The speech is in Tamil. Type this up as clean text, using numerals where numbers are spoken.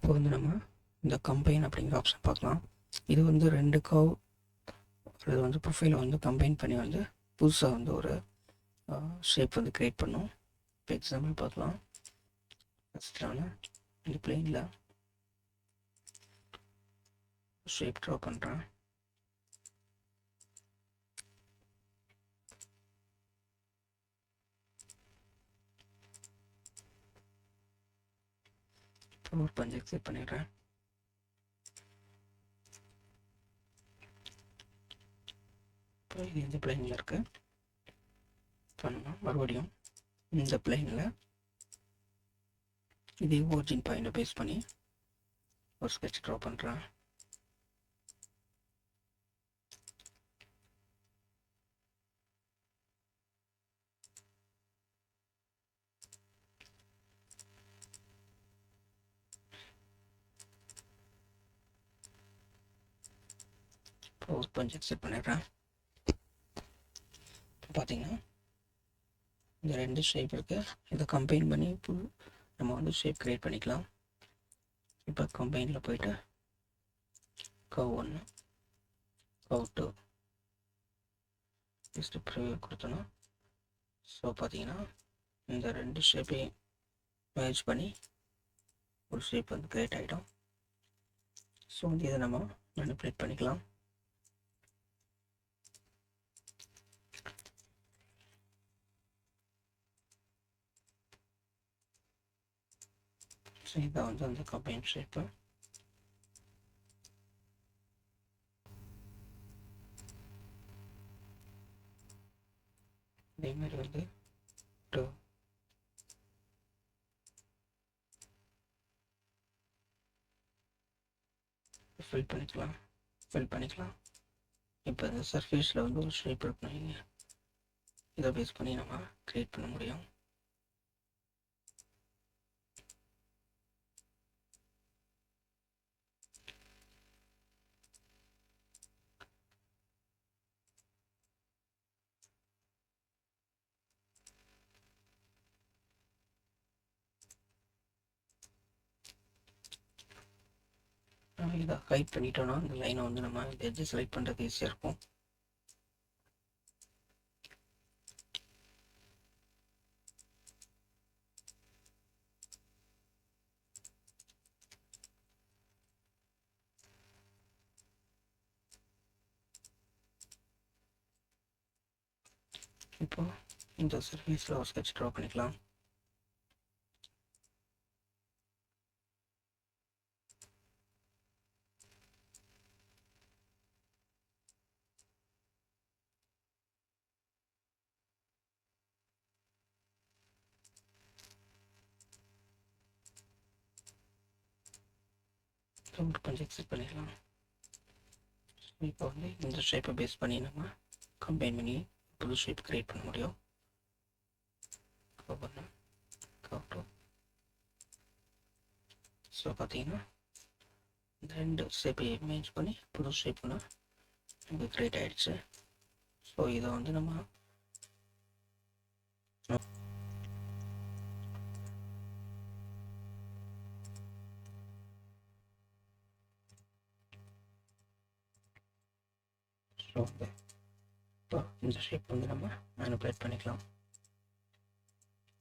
இப்போ வந்து நம்ம இந்த கம்பைன் அப்படிங்கிற ஆப்ஷன் பார்க்கலாம். இது வந்து 2 கர்வ் அது வந்து ப்ரொஃபைலை வந்து கம்பைன் பண்ணி வந்து புதுசாக வந்து ஒரு ஷேப் வந்து க்ரியேட் பண்ணும். இப்போ எக்ஸாம்பிள் பார்க்கலாம். ஃபஸ்ட்டு நான் இந்த பிளெயினில் ஷேப் ட்ரா பண்ணுறேன். இப்போ ஒரு பஞ்சு எக்ஸிட் பண்ணிடுறேன். இப்போ இது இந்த பிளெயினில் இருக்குது. பண்ணணும் மறுபடியும் இந்த பிளெயினில் இதே ஒரிஜின் பாயிண்டை பேஸ் பண்ணி ஒரு ஸ்கெட்ச் ட்ரா பண்ணுறேன். இப்போ ஒரு பஞ்சு எக்ஸிட் பண்ணிடுறேன். பார்த்தீங்கன்னா இந்த 2 ஷேப் இருக்குது. இதை கம்பைன் பண்ணி நம்ம வந்து ஷேப் க்ரியேட் பண்ணிக்கலாம். இப்போ கம்பைனில் போயிட்டு கர்வ் 1 கர்வ் 2 ஜஸ்ட் ப்ரிவியூ கொடுத்தோன்னா ஸோ பார்த்தீங்கன்னா இந்த 2 ஷேப்பையும் மேட்ச் பண்ணி ஒரு ஷேப் வந்து க்ரியேட் ஆகிடும். ஸோ வந்து இதை நம்ம மேனிபுலேட் பண்ணிக்கலாம். ஸோ இதான் வந்து அந்த கம்பைன் ஷேப்பு. இதேமாதிரி வந்து ஃபில் பண்ணிக்கலாம். இப்போ இந்த சர்ஃபேஸில் வந்து ஒரு ஷேப் இருக்கணும். இதை பேஸ் பண்ணி நம்ம க்ரியேட் பண்ண முடியும். இதை ஹைட் பண்ணிட்டோன்னா இந்த லைனை வந்து நம்ம இந்த எட்ஜை செலக்ட் பண்ணுறது ஈஸியாக இருக்கும். இப்போ இந்த சர்ஃபேஸில் ஒரு ஸ்கெட்ச் ட்ரா பண்ணிக்கலாம். ஒரு கொஞ்சம் எக்ஸிட் பண்ணிடலாம். இப்போ வந்து இந்த ஷேப்பை பேஸ் பண்ணி நம்ம கம்பைன் பண்ணி புது ஷேப் க்ரியேட் பண்ண முடியும். ஸோ பார்த்தீங்கன்னா இந்த 2 ஷேப்பை மேட்ச் பண்ணி புது ஷேப் ஒன்று நமக்கு க்ரியேட் ஆகிடுச்சு. ஸோ இதை வந்து நம்ம இப்போ இந்த ஷேப் வந்து நம்ம மேனிபுலேட் பண்ணிக்கலாம்.